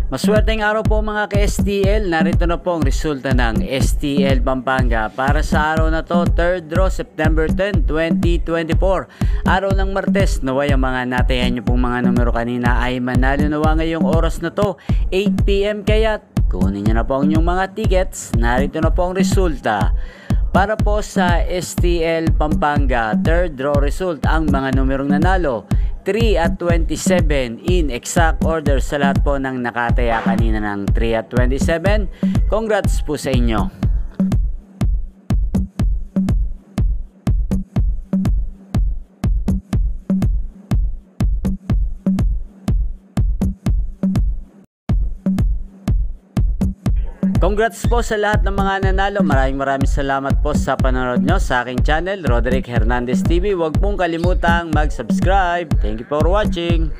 Maswerteng araw po mga ka-STL, narito na po ang resulta ng STL Pampanga para sa araw na to, 3rd draw September 10, 2024. Araw ng Martes, naway ang mga natayan nyo pong mga numero kanina ay manalo nawa ngayong oras na to, 8 PM kaya kunin nyo na po ang inyong mga tickets. Narito na po ang resulta. Para po sa STL Pampanga, 3rd draw result, ang mga numerong nanalo 3 at 27 in exact order sa lahat po ng nakataya kanina ng 3 at 27. Congrats po sa inyo. Congrats po sa lahat ng mga nanalo. Maraming salamat po sa panonood nyo sa aking channel, Roderick Hernandez TV. Huwag pong kalimutang mag-subscribe. Thank you for watching.